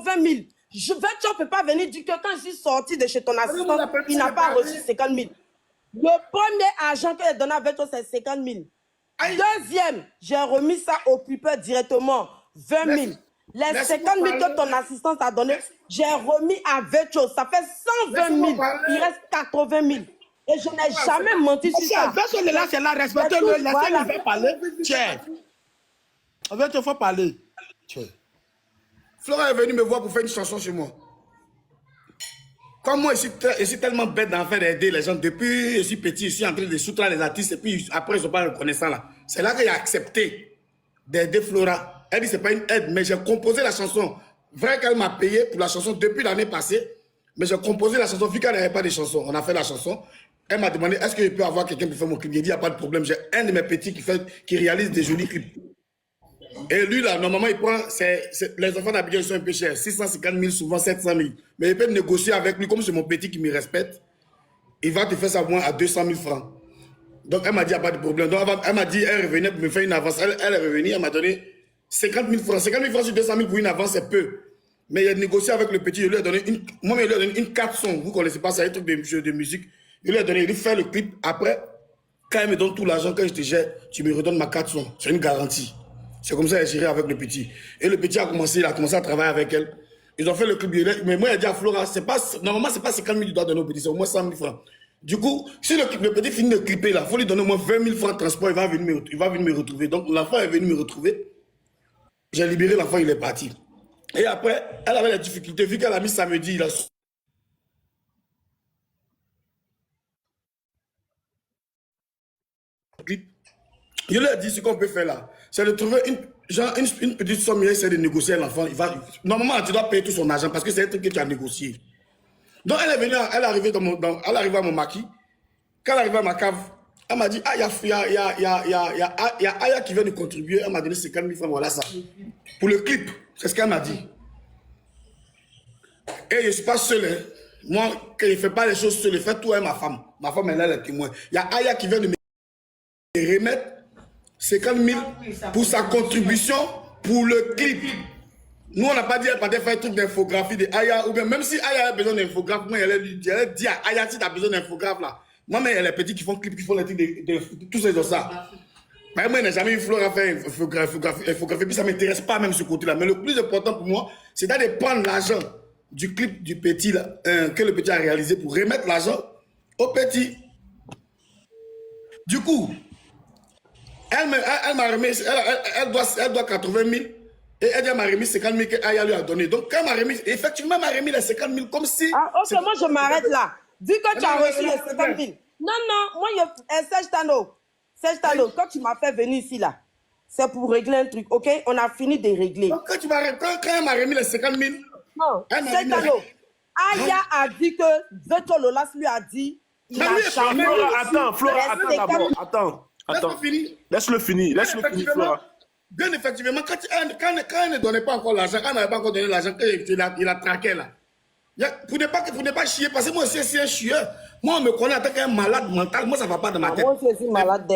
80 000. Tu ne peux pas venir dire que quand je suis sorti de chez ton assistant, il n'a pas reçu 50 000. Le premier argent que j'ai donné à Vecho, c'est 50 000. Deuxième, j'ai remis ça au clipper directement, 20 000. Les 50 000 que ton assistant t'a donné, j'ai remis à Vecho. Ça fait 120 000. Il reste 80 000. Et je n'ai jamais menti sur ça. Vecho est là, c'est là, respectez-le. Laissez-le faire parler. Tiens. Vecho, il faut parler. Tiens. Flora est venue me voir pour faire une chanson chez moi. Comme moi, je suis tellement bête d'en faire d'aider les gens. Depuis je suis petit, je suis en train de soutenir les artistes et puis après, ils ne sont pas reconnaissants là. C'est là que j'ai accepté d'aider Flora. Elle dit c'est pas une aide, mais j'ai composé la chanson. Vrai qu'elle m'a payé pour la chanson depuis l'année passée, mais j'ai composé la chanson vu qu'elle n'avait pas de chanson. On a fait la chanson. Elle m'a demandé est-ce que je peux avoir quelqu'un pour faire mon clip. J'ai dit il n'y a pas de problème. J'ai un de mes petits qui réalise des jolis clips. Et lui, là, normalement, il prend. Les enfants d'Abidjan, ils sont un peu chers. 650 000, souvent 700 000. Mais il peut négocier avec lui, comme c'est mon petit qui me respecte. Il va te faire ça moins à 200 000 francs. Donc, elle m'a dit, il n'y a pas de problème. Donc, elle m'a dit, elle revenait pour me faire une avance. Elle est revenue, elle m'a donné 50 000 francs. 50 000 francs sur 200 000 pour une avance, c'est peu. Mais il a négocié avec le petit. Je lui ai donné une. Moi, je lui ai donné une 4 sons. Vous ne connaissez pas ça, un truc de musique. Je lui ai donné, il fait le clip. Après, quand il me donne tout l'argent, quand je te jette, tu me redonnes ma 4 sons. C'est une garantie. C'est comme ça qu'elle géré avec le petit. Et le petit a commencé à travailler avec elle. Ils ont fait le clip. Mais moi, il a dit à Flora, normalement, ce n'est pas 50 000 que tu dois donner au petit, c'est au moins 100 000 francs. Du coup, si le petit finit de clipper là, il faut lui donner au moins 20 000 francs de transport, il va venir me retrouver. Donc l'enfant est venu me retrouver. J'ai libéré l'enfant, il est parti. Et après, elle avait la difficulté, vu qu'elle a mis samedi, il a... Je lui ai dit ce qu'on peut faire là, c'est de trouver une petite somme, il essaie de négocier à l'enfant. Normalement, tu dois payer tout son argent parce que c'est un truc que tu as négocié. Donc elle est venue, elle est arrivée à mon maquis. Quand elle est arrivée à ma cave, elle m'a dit, ah, il y a Aya qui vient de contribuer, elle m'a donné 50 000 francs, voilà ça. Pour le clip, c'est ce qu'elle m'a dit. Et je ne suis pas seul, hein. Moi, quand je ne fais pas les choses seul, je fais tout avec ma femme. Ma femme, elle est le témoin. Il y a Aya qui vient de me remettre 50 000 pour sa contribution pour le clip. Nous, on n'a pas dit qu'elle partait faire un truc d'infographie de Aya, ou bien même si Aya a besoin d'infographe, moi, elle dit à Aya, si tu as besoin d'infographe là. Moi, mais elle est petite qui font clip, qui font les trucs de tous ces choses ça. Mais moi, je n'ai jamais eu Flora faire infographie, puis ça ne m'intéresse pas même ce côté-là. Mais le plus important pour moi, c'est d'aller prendre l'argent du clip du petit là, que le petit a réalisé pour remettre l'argent au petit. Du coup, elle m'a remis, elle doit 80 000 et elle m'a remis 50 000 qu'Aya lui a donné. Donc, quand elle m'a remis, effectivement, elle m'a remis les 50 000 comme si. Ah, ok, moi je m'arrête là. Vu que tu as reçu les 50 000. Non, moi, Serge Tano, quand tu m'as fait venir ici là, c'est pour régler un truc, ok? On a fini de régler. Donc, quand elle m'a remis les 50 000. Non, Serge Tano, Aya a dit que Vecho Lolas lui a dit. Flora, attends. Laisse-le finir, Flora. Bien effectivement, quand elle ne donnait pas encore l'argent, quand elle n'avait pas encore donné l'argent, il a traqué là. Pour ne pas chier, parce que moi aussi, c'est un chieur. Moi, on me connaît en tant qu'un malade mental. Moi, ça ne va pas dans ma tête. Moi aussi, malade.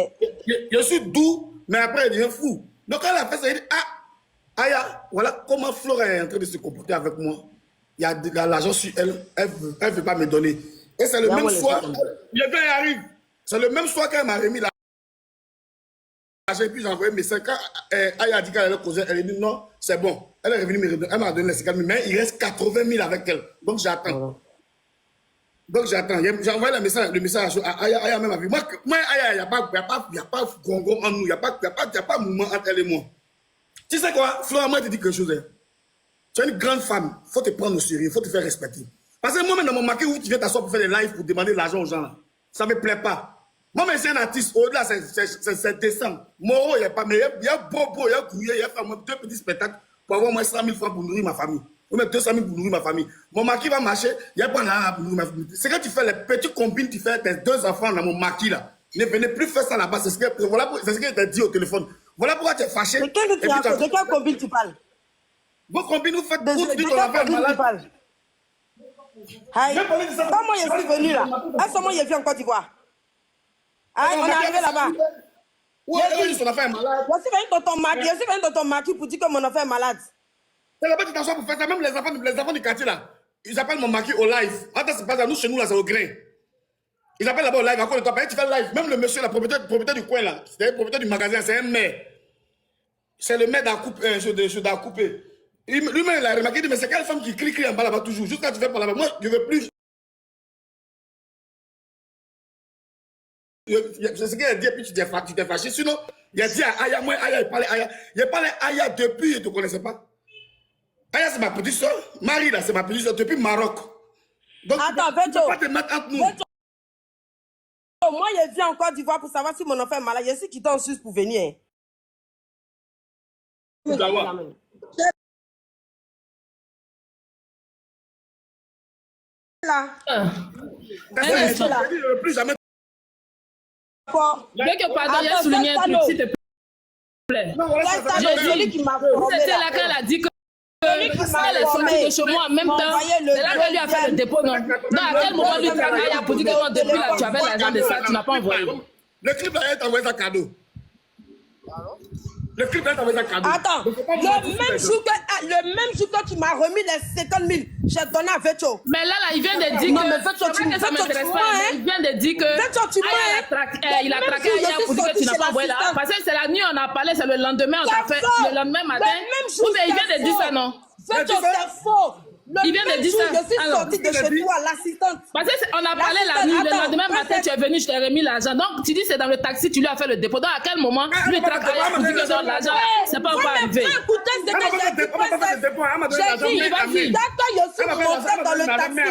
Je suis doux, mais après, il devient fou. Donc, quand elle a fait ça, elle dit, ah, Aya, voilà comment Flora est en train de se comporter avec moi. Il y a de l'argent sur elle, elle ne veut pas me donner. Et c'est le même soir, il arrive. C'est le même soir qu'elle m'a remis l'argent. Et puis j'ai envoyé un message. Quand Aya a dit qu'elle allait causer, elle a dit non, c'est bon. Elle est revenue me redonner. Elle m'a donné les 50 000, mais il reste 80 000 avec elle. Donc j'attends. J'ai envoyé le message à Aya. Aya même a vu. Moi, Aya, il n'y a pas gongon en nous. Il n'y a pas mouvement entre elle et moi. Tu sais quoi, Flora, moi, je te dis quelque chose. Hein. Tu es une grande femme. Il faut te prendre au sérieux. Il faut te faire respecter. Parce que moi-même, dans mon marqué où tu viens t'asseoir pour faire des lives pour demander de l'argent aux gens, là, ça ne me plaît pas. Moi, mais c'est un artiste. Au-delà, c'est décent. Moro, il n'y a pas. Mais il y a Bobo, il y a Gouillet, il y a deux petits spectacles pour avoir moins 100 000 francs pour nourrir ma famille. Ou même 200 000 pour nourrir ma famille. Mon maquis va marcher, il n'y a pas là pour nourrir ma famille. C'est quand tu fais les petits combines, tu fais tes 2 enfants dans mon maquis là. Ne venez plus faire ça là-bas. C'est ce que t'a dit au téléphone. Voilà pourquoi tu es fâché. De quel combine tu parles? Vos combines, vous faites de tout ton affaire malade. Comment je suis venu là? À ce moment, je suis en Côte d'Ivoire. On est arrivé là-bas. Oui, son affaire est malade. Je suis venu dans ton maquis pour dire que mon enfant est malade. C'est là-bas que tu t'assois pour faire ça. Même les enfants du quartier là, ils appellent mon mari au live. Attends, c'est pas ça. Nous, chez nous, là, c'est au grain. Ils appellent là-bas au live. À quoi de toi, tu fais le live. Même le monsieur, la propriétaire du coin là, c'est le propriétaire du magasin, c'est un maire. C'est le maire d'Acoupé. Lui-même, il a remarqué, il dit, mais c'est quelle femme qui crie en bas là-bas toujours. Juste quand tu fais par là-bas. Moi, je ne veux plus. C'est ce qu'il a dit, et puis tu t'es fâché. Sinon, il a dit à Aya, moi, Aya, il parlait Aya depuis, je ne te connaissais pas. Aya, c'est ma petite soeur. Marie, là, c'est ma petite soeur depuis Maroc. Donc, attends, tu ne peux pas te mettre entre nous. Moi, je viens en Côte d'Ivoire pour savoir si mon enfant est malade. Je suis quitté en Suisse pour venir. Là. Plus jamais. Je veux que pardon, il a souligné un truc, s'il te plaît. Celui qui m'a formé. C'était là quand elle a dit que elle est sortie de chez moi en même temps. C'est là qu'elle lui a fait le dépôt, non? Non, à quel moment lui travaille pour dire que depuis là, tu avais l'argent de ça, tu n'as pas envoyé. Le clip là, elle t'a envoyé un cadeau. Le clip là, t'a envoyé un cadeau. Attends, le même jour que tu m'as remis les 50 000, j'ai donné à Vecho. Mais là, il vient de dire Non, mais que Vecho, ça m'intéresse pas. Il vient de dire que il a traqué Aya pour dire que tu n'as pas envoyé là. Parce que c'est la nuit, on a parlé, c'est le lendemain, on t'a fait le lendemain matin. Oui, mais il vient de dire ça, non? Vecho, c'est faux. Il vient de dire ça. Je suis sortie de chez toi, l'assistante. Parce qu'on a parlé la nuit, le lendemain matin, tu es venu, je t'ai remis l'argent. Donc, tu dis c'est dans le taxi, tu lui as fait le dépôt. Donc, à quel moment, lui traque Aya pour dire que dans l'argent, c'est pas encore arrivé. Écoutez ce que j'ai dit. J'ai dit, d'accord, je suis montée dans le taxi.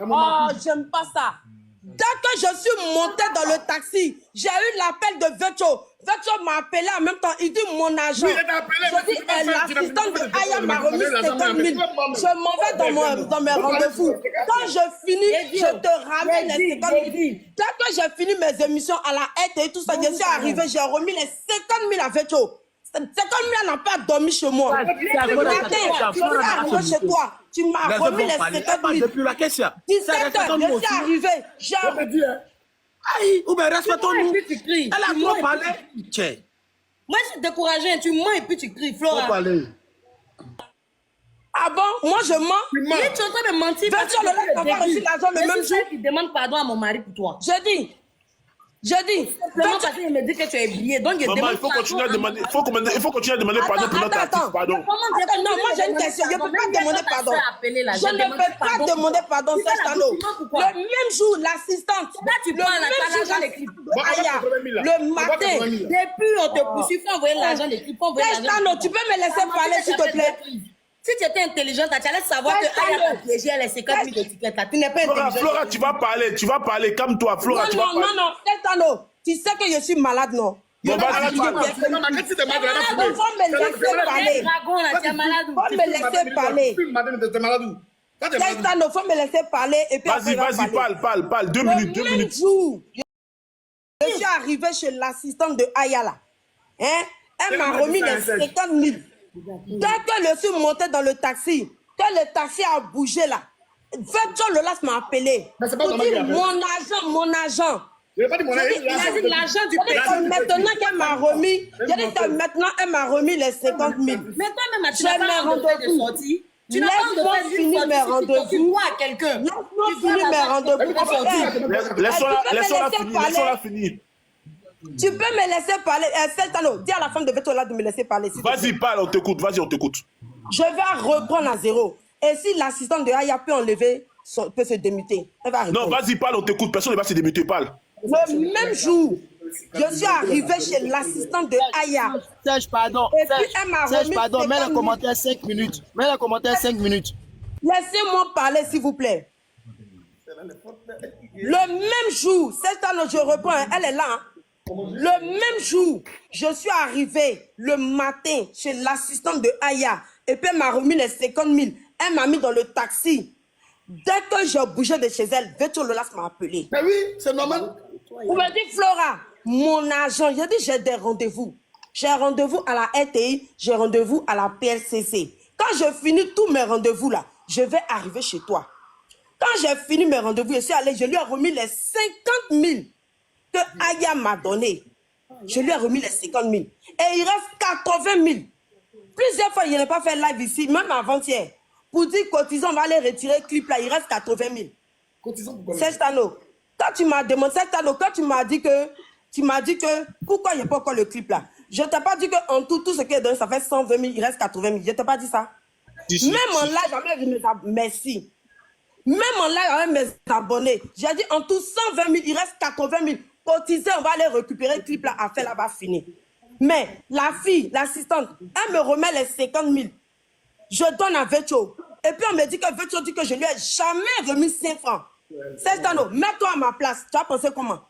Oh, j'aime pas ça. Dès que je suis montée dans le taxi, j'ai eu l'appel de Vecho. Vecho m'a appelé en même temps. Il dit mon agent. Oui, il t'a appelé, Je dis, l'assistante de Aya m'a remis 50 000. Je m'en vais dans mes rendez-vous. Quand je finis, je te ramène les 50 000. Dès que j'ai fini mes émissions à la haie et tout ça, je suis arrivée, j'ai remis les 50 000 à Vecho. 50 000 n'a pas dormi chez moi. Le matin, je suis arrivée chez toi. Tu m'as remis les 50 000. Depuis la question. 17 heures, je suis arrivée. J'ai... Aïe, ou bien respectons-nous. Elle a trop parlé. Tiens. Moi, je suis découragée. Tu mens et puis tu cries, Flora. Trop parlé. Ah bon? Moi, je mens. Oui, tu es en train de mentir. Vecho, le lac n'a pas reçu l'argent le même jour. Il demande pardon à mon mari pour toi. Je dis. Simplement parce qu'il me dit que tu es habillé. Donc, je Maman, demande il faut continuer à demander, il faut continuer à demander pardon pour notre artiste, pardon. Attends, non, moi j'ai une question. Je ne peux pas demander pardon. Je ne peux pas demander pardon, Sestano. Le même jour, l'assistante. Là, tu prends l'argent des clips. Aya, le matin. Depuis, on te poursuit. Il faut envoyer l'argent des clips. Sestano, tu peux me laisser parler, s'il te plaît? Si tu étais intelligente, tu allais savoir que Aya t'a piégé les 50 000 étiquettes. Tu n'es pas intelligente. Flora, tu vas parler, calme-toi, Flora, tu vas parler. Non, Sestano, tu sais que je suis malade, non? Bon, vas-y, Faut me laisser parler. Sestano, faut me laisser parler. Et puis vas-y, parle. 2 minutes, 2 minutes. Le même jour, je suis arrivée chez l'assistante de Ayala. Hein? Elle m'a remis les 50 000. Dès que je suis montée dans le taxi, que le taxi a bougé là, Vecho Lolas m'a appelé. Pour dire mon agent. Il a dit l'argent du pays. Maintenant qu'elle m'a remis, maintenant elle m'a remis les 50 000. Maintenant même, tu n'as pas de sortie. Tu n'as pas finir mes rendez-vous. Tu vois à quelqu'un. Laisse-moi finir mes rendez-vous. Laissons-la finir. Tu peux me laisser parler. Sestano, dis à la femme de Vecho là de me laisser parler. Vas-y, parle, on t'écoute. Je vais reprendre à zéro. Et si l'assistante de Aya peut enlever, peut se démuter. Elle va non, vas-y, parle, on t'écoute. Personne ne va se démuter, parle. Le même jour, je suis arrivée chez l'assistante de Aya. Serge, pardon. Et puis elle m'a remis. Mets le commentaire 5 minutes. Laissez-moi parler, s'il vous plaît. Le même jour, cette année, je reprends, elle est là. Hein. Le même jour, je suis arrivée le matin chez l'assistante de Aya. Et puis elle m'a remis les 50 000. Elle m'a mis dans le taxi. Dès que j'ai bougé de chez elle, Vecho Lolas m'a appelé. Mais oui, c'est normal. Vous me dites, Flora, mon agent, j'ai dit j'ai des rendez-vous. J'ai rendez-vous à la RTI, j'ai rendez-vous à la PLCC. Quand je finis tous mes rendez-vous là, je vais arriver chez toi. Quand j'ai fini mes rendez-vous, je suis allée, je lui ai remis les 50 000 que Aya m'a donné. Je lui ai remis les 50 000. Et il reste 80 000 Plusieurs fois, il n'a pas fait live ici, même avant-hier. Pour dire cotisons, on va aller retirer le clip là, il reste 80 000. Cotisons pour Serge Tano, quand tu m'as demandé, Serge Tano, quand tu m'as dit que, pourquoi il n'y a pas encore le clip là? Je ne t'ai pas dit qu'en tout ce qui est donné, ça fait 120 000, il reste 80 000. Je ne t'ai pas dit ça. Même en live, avec mes abonnés, merci. Même en live, avec mes abonnés, j'ai dit en tout 120 000, il reste 80 000. Cotisez, on va aller récupérer le clip là, à faire là-bas, fini. Mais la fille, l'assistante, elle me remet les 50 000. Je donne à Vetcho. Et puis on me dit que Vetcho dit que je lui ai jamais remis 5 francs. Serge Tano, mets-toi à ma place. Tu as pensé comment?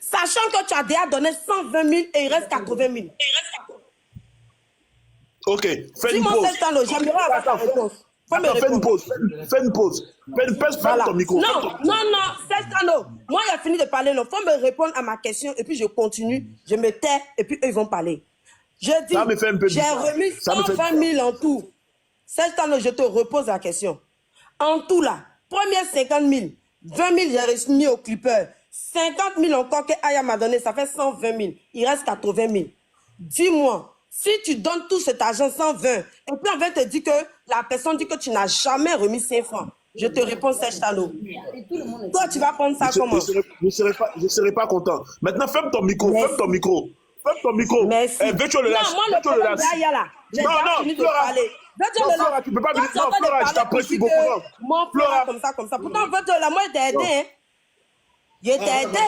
Sachant que tu as déjà donné 120 000 et il reste 80 000. Ok, fais une Dis-moi, pause. Serge Tano, j'aimerais avoir ta réponse. Attends, fais une pause. Fais une pause. Ferme ton micro. Non, Serge Tano. Moi, il a fini de parler. Il faut me répondre à ma question et puis je continue. Je me tais et puis eux, ils vont parler. Je dis, j'ai remis 120 000 en tout. Serge Tano, je te repose la question. En tout, là, première 50 000, 20 000, j'ai remis au clipper. 50 000 encore que Aya m'a donné, ça fait 120 000. Il reste 80 000. Dis-moi, si tu donnes tout cet argent, 120, et puis on va te dire que la personne dit que tu n'as jamais remis 5 francs. Je te réponds, Serge Tano. Toi, tu vas prendre ça comment? Je ne serai pas content. Maintenant, ferme ton micro. Ferme ton micro. Ferme ton micro. Merci. Vetcho le lâche. Non, moi, le problème d'Aya là. J'ai déjà fini de parler. Flora, tu ne peux pas venir. Non, Flora, je t'apprécie beaucoup. Moi, Flora, comme ça. Pourtant, Vetcho là, moi, je t'ai aidé. Hein. Je t'ai aidé.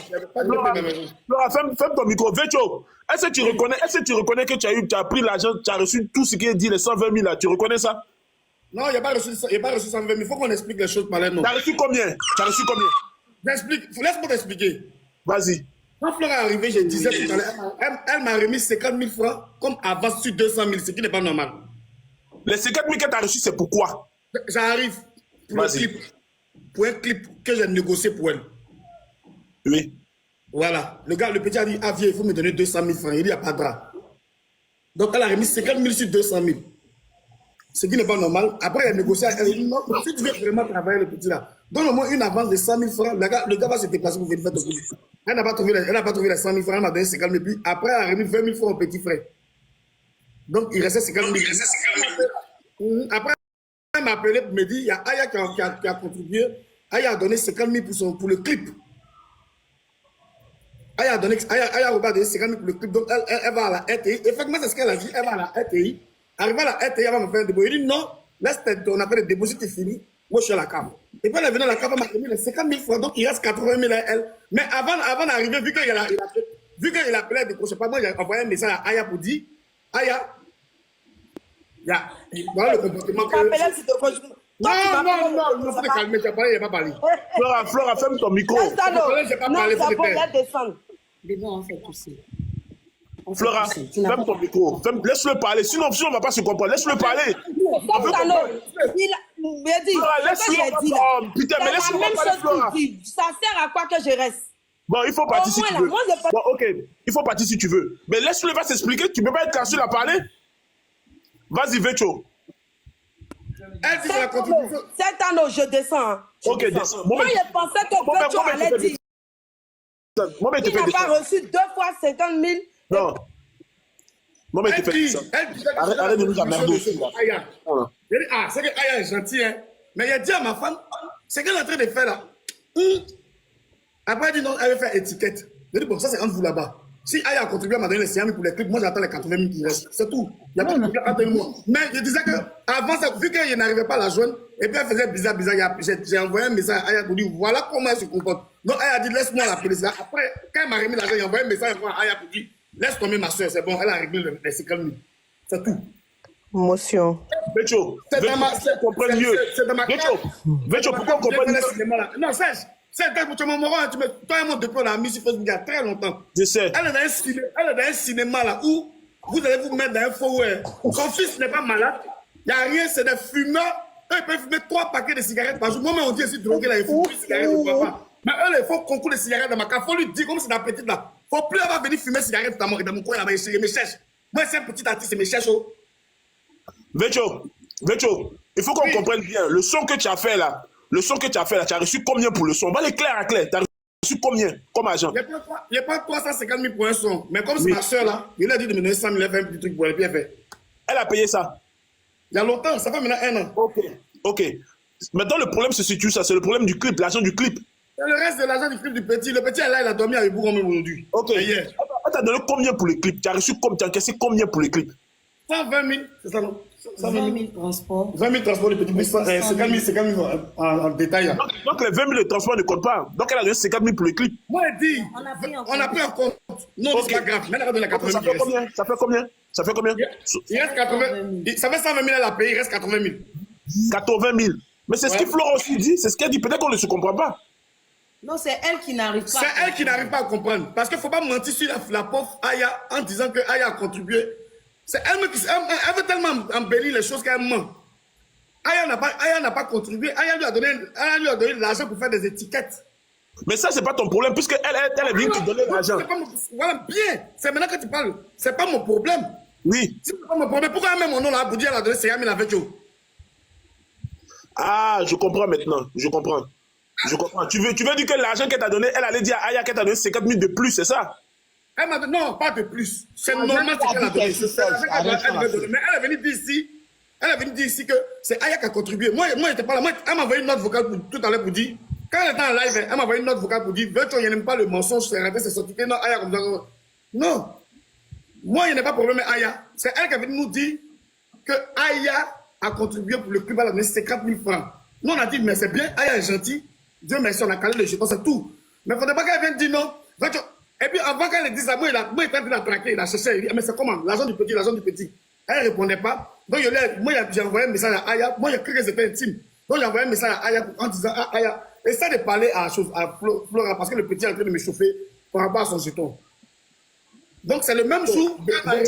Flora, ferme ton micro. Vetcho, est-ce que tu reconnais que tu as pris l'argent, tu as reçu tout ce qui est dit, les 120 000 là? Tu reconnais ça? Non, il n'y a pas reçu 120 000. Il faut qu'on explique les choses par là. Tu as reçu combien? Laisse-moi t'expliquer. Vas-y. Quand Flora est arrivée, je disais tout à l'heure, elle m'a remis 50 000 francs comme avance sur 200 000, ce qui n'est pas normal. Les 50 000 que tu as reçus, c'est pourquoi? J'arrive pour le clip. Pour un clip que j'ai négocié pour elle. Oui. Voilà. Le petit a dit, ah viens, il faut me donner 200 000 francs. Il dit, il n'y a pas de drap. Donc elle a remis 50 000 sur 200 000. Ce qui n'est pas normal. Après, elle a négocié. Elle a dit, non, si tu veux vraiment travailler le petit là, donne-moi une avance de 100 000 francs. Le gars va se déplacer pour venir faire ton clip. Elle n'a pas trouvé les 100 000 francs, elle m'a donné 50 000. Puis après, elle a remis 20 000 francs au petit frère. Donc, il restait 50 000. Après, elle m'a appelé pour me dire, il y a Aya qui a contribué. Aya a donné 50 000 pour le clip. Aya a donné 50 000 pour le clip. Donc, elle va à la RTI. Effectivement, c'est ce qu'elle a dit. Elle va à la RTI. Arrivée à la RTI, elle va me faire un dépôt. Il dit, non, laisse ton appel de dépôt, c'est fini. Moi, je suis à la cave. Et puis, elle est venue à la cave, elle m'a remis les 50 000 francs. Donc, il reste 80 000 à elle. Mais avant d'arriver, vu qu'il appelait à décrocher pas, moi, j'ai envoyé un message à Aya pour dire, Aya, voilà le comportement que... Non, faut te calmer, tu as parlé, il n'a pas parlé. Flora, ferme ton micro. Je n'ai pas parlé, faut te taire. Flora, ferme ton micro. Laisse-le parler. Sinon, on ne va pas se comprendre. Laisse-le parler. Putain, mais laisse-le parler, Flora. Ça sert à quoi que je reste? Bon, il faut partir si tu veux. Bon, ok, il faut partir si tu veux. Mais laisse-le pas s'expliquer. Tu ne peux pas être caché à parler. Vas-y, Vetcho. Elle dit que la contribution... Cette année, je descends. Ok, descends. Moi, je pensais que Vetcho allait dire. Il n'a pas reçu 2 fois 50 000. Non. Non, mais tu fais ça. Arrête de nous emmerder aussi. Ah, c'est que Aya est gentil, hein. Mais il a dit à ma femme, c'est qu'elle est en train de faire là. Après, elle dit non, elle veut faire étiquette. Je dis bon, ça c'est entre vous là-bas. Si Aya a contribué à m'a donné les 50 000 pour les clips, moi j'attends les 80 000 qui restent. C'est tout. Il n'y a pas de problème entre moi. Mais je disais que avant ça, vu qu'elle n'arrivait pas à la joindre, et puis elle faisait bizarre. J'ai envoyé un message à Aya pour dire voilà comment elle se comporte. Donc Aya a dit laisse-moi l'appeler ça. Après, quand elle m'a remis l'argent, j'ai envoyé un message à Aya pour dire laisse tomber ma soeur, c'est bon, elle a réglé les 50 000. C'est tout. Motion. Vetcho, comprends mieux. Vetcho, pourquoi on comprend mieux? Non, Serge. C'est un moment, toi et moi, depuis on a mis sur Facebook il y a très longtemps. Je sais. Elle est dans un cinéma là où vous allez vous mettre dans un forêt. Son fils n'est pas malade. Il n'y a rien, c'est des fumeurs. Eux, ils peuvent fumer 3 paquets de cigarettes par jour. Moi-même, on dit aussi drogué là, il faut plus de cigarettes de papa. Mais eux, il faut concours de cigarettes dans ma cave. Il faut lui dire, comme c'est la petite là. Il ne faut plus avoir venir fumer cigarettes dans mon coin là-bas. Il me cherche. Moi, c'est un petit artiste, il me cherche. Vetcho, il faut qu'on comprenne bien. Le son que tu as fait là, tu as reçu combien pour le son? On va aller clair à clair. Tu as reçu combien comme agent? Il n'y a pas 350 000 pour un son. Mais comme c'est ma soeur là, il a dit de me donner 100 000, elle fait un petit truc pour elle, puis elle fait. Elle a payé ça. Il y a longtemps, ça fait maintenant 1 an. Ok. Ok. Maintenant, le problème se situe ça. C'est le problème du clip, l'argent du clip. Et le reste de l'argent du clip du petit. Le petit, là, il a dormi avec vous même aujourd'hui. Ok. Hier. Elle t'a donné combien pour les clips? Tu as reçu combien? Tu as encaissé combien pour les clips? 120 000, c'est ça non? 20 000 transports. 20 000 transports de petit bus, 50 000 en détail. Là. Donc, les 20 000 de transport ne comptent pas. Donc, elle a donné 50 000 pour les clips. Moi, je dis, on a pris en compte. Non, Ok. c'est pas grave. Maintenant, on a donné 80 000. Ça fait combien? Ça fait combien? Ça fait combien? Il reste 80 000. Ça fait 120 000 à la payer, il reste 80 000. 80 000. Mais c'est ce que Flora aussi dit. C'est ce qu'elle dit. Peut-être qu'on ne se comprend pas. Non, c'est elle qui n'arrive pas. C'est elle qui n'arrive pas à comprendre. Parce qu'il ne faut pas mentir sur la pauvre Aya en disant que Aya a contribué. C'est elle qui elle veut tellement embellir les choses qu'elle ment. Aya n'a pas contribué. Aya lui a donné l'argent pour faire des étiquettes. Mais ça, c'est pas ton problème, puisque elle est venue te donner l'argent. Voilà, bien. C'est maintenant que tu parles. C'est pas mon problème. Oui. C'est pas mon problème. Pourquoi elle met mon nom là pour dire qu'elle a donné 50 000 avec Joe? Ah, je comprends maintenant. Je comprends. Je comprends. Tu veux dire que l'argent qu'elle t'a donné, elle allait dire à Aya qu'elle t'a donné 50 000 de plus, c'est ça? Elle m'a donné, non, pas de plus. C'est normal ce qu'elle a donné. Mais elle est venue dire ici, que c'est Aya qui a contribué. Moi, j'étais pas là. Elle m'a envoyé une note vocale tout à l'heure pour dire, quand elle était en live, elle m'a envoyé une note vocale pour dire, Virtual, il n'aime pas le mensonge, c'est raté, c'est sorti. Non, Aya comme ça. Non. Moi, il n'y a pas de problème avec Aya. C'est elle qui est venue nous dire que Aya a contribué pour le club, elle a donné 50 000 francs. Nous, on a dit, mais c'est bien, Aya est gentil. Dieu merci, on a calé le jeton, c'est tout. Mais il ne faudrait pas qu'elle vienne dire non. Et puis avant qu'elle dise ça, moi, il était en train de la traquer, il a cherché. Il dit, mais c'est comment? L'argent du petit. Elle ne répondait pas. Donc, moi, j'ai envoyé un message à Aya. Moi, il y a cru que c'était intime. Donc, j'ai envoyé un message à Aya en disant, ah, Aya, essaie de parler à Flora, parce que le petit est en train de me chauffer par rapport à son jeton. Donc, c'est le même jour, elle est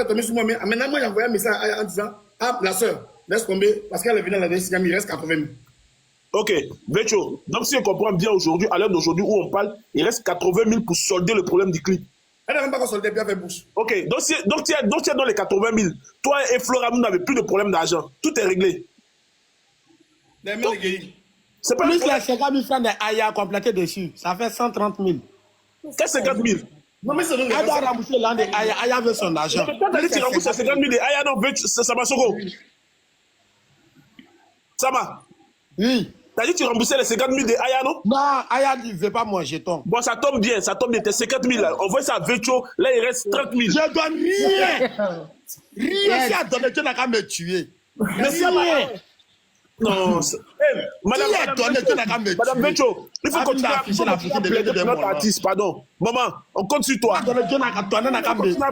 tombée sur moi. Mais maintenant, moi, j'ai envoyé un message à Aya en disant, ah, la soeur, laisse tomber, parce qu'elle est venue à la dernière, il reste 80 000. Ok, Vecho, donc si on comprend bien aujourd'hui, à l'heure d'aujourd'hui où on parle, il reste 80 000 pour solder le problème du clip. Elle n'a même pas soldé, bien fait bouche. Ok, donc tu es dans les 80 000. Toi et Flora, vous n'avez plus de problème d'argent. Tout est réglé. C'est pas plus les 50 000 francs d'Aya complétés dessus. Ça fait 130 000. Qu'est-ce que 50 000? Non, mais c'est elle doit rembourser l'an de Aya. Aya veut son argent. Mais quand tu as dit que tu rembourses 50 000 de Aya, non, ça va, Soko. Ça va? Oui. T'as dit que tu remboursais les 50 000 de Aya, non? Non, Aya ne veut pas mon jeton. Bon, ça tombe bien, tes 50 000 là. On voit ça à Vecho, là il reste 30 000. Je donne rien. Rien. Si elle donne, tu n'as qu'à me tuer. Mais ça va. Non, Madame Vecho, il faut continuer à plaider pour notre artiste, pardon. Maman, on compte sur toi. On continue à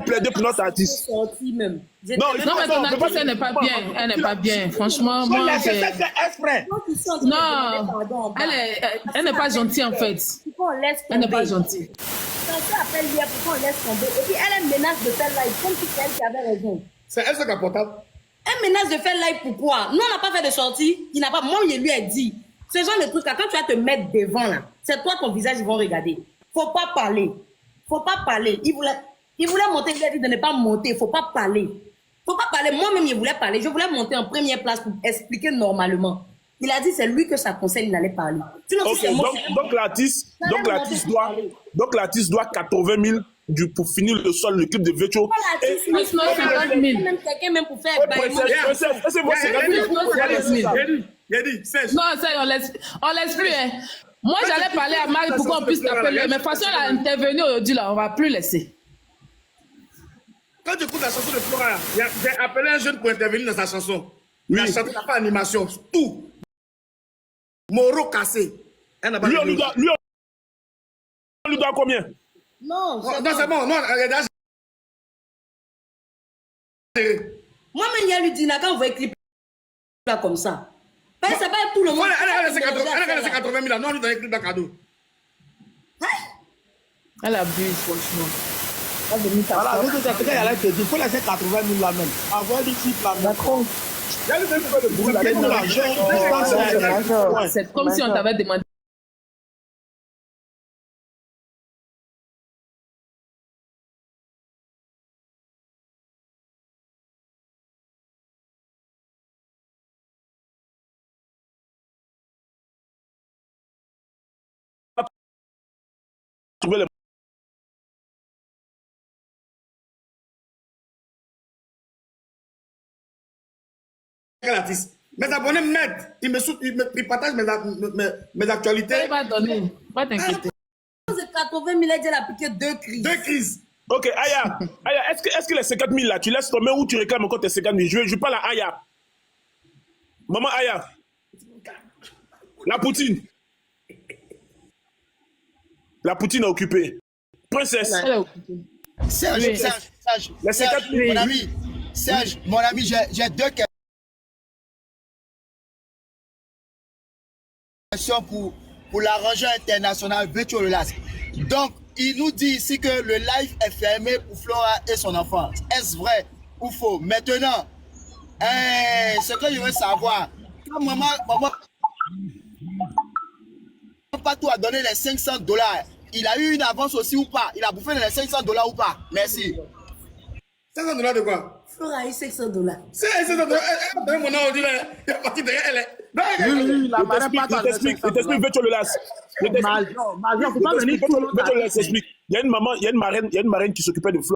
plaider pour notre artiste. Non, mais ton artiste, elle n'est pas bien. Elle n'est pas bien. Franchement, moi, non, elle n'est pas gentille en fait. Elle n'est pas gentille. Quand appelle hier, pourquoi on laisse tomber? Et puis elle menace de faire live, comme si c'est elle qui avait raison. C'est elle qui est portable. Elle menace de faire live pourquoi? Nous, on n'a pas fait de sortie. Il n'a pas. Moi, il lui a dit. Ce genre de trucs là, quand tu vas te mettre devant là, c'est toi ton visage, ils vont regarder. Faut pas parler. Faut pas parler. Il voulait monter, il a dit de ne pas monter. Faut pas parler. Faut pas parler. Moi-même, il voulait parler. Je voulais monter en première place pour expliquer normalement. Il a dit c'est lui que ça concerne, il allait parler. Okay, donc l'artiste doit 80 000 pour finir le sol, le clip de Vecho. Même quelqu'un même pour faire non, ça, on laisse plus. Hein. Moi, j'allais parler à Marie pour qu'on puisse l'appeler. Mais de toute façon, elle a intervenu aujourd'hui, là, on va plus laisser. Quand tu écoutes la chanson de Flora, j'ai appelé un jeune pour intervenir dans sa chanson. Il a chanté, il n'a pas d'animation, tout. Moro cassé. Lui, on lui doit combien? Non, c'est bon. Non, moi-même, il y a lui dit, quand on va clip là comme ça. C'est pas tout le monde. Elle a laissé 80 000 là. Non, on lui donne un clip d'un cadeau. Elle abuse, franchement. Voilà, il faut laisser 80 000 là même. Avoir des clips là même. C'est comme si on t'avait demandé. Trouver les l'artiste. Mes abonnés m'aident. Ils partagent mes actualités. Il va donner. Pas t'inquiéter. De 80 000, elle a piqué 2 crises. 2 crises. Ok, Aya, est-ce que les 50 000 là, tu laisses tomber ou tu réclames encore tes 50 000? Je parle à Aya. Maman Aya. La poutine. La poutine est occupée. Princesse. Elle est occupée. Serge, Oui. Serge, mon ami, Serge, mon ami, j'ai 2 questions pour l'arrangeur international Vetcho Relax. Donc, il nous dit ici que le live est fermé pour Flora et son enfant. Est-ce vrai ou faux? Maintenant, ce que je veux savoir, quand maman Patou a donné les $500, il a eu une avance aussi ou pas? Il a bouffé les $500 ou pas? Merci. $500 de quoi? Flora a eu $500. C'est $500. Elle a donné mon nom, on dit, elle est partie derrière elle. Oui, la marraine Je t'explique, Vetcho Relax. Major, faut pas venir. Vetcho Relax, t'explique. Il y a une maman, il y a une marraine qui s'occupait de Flo.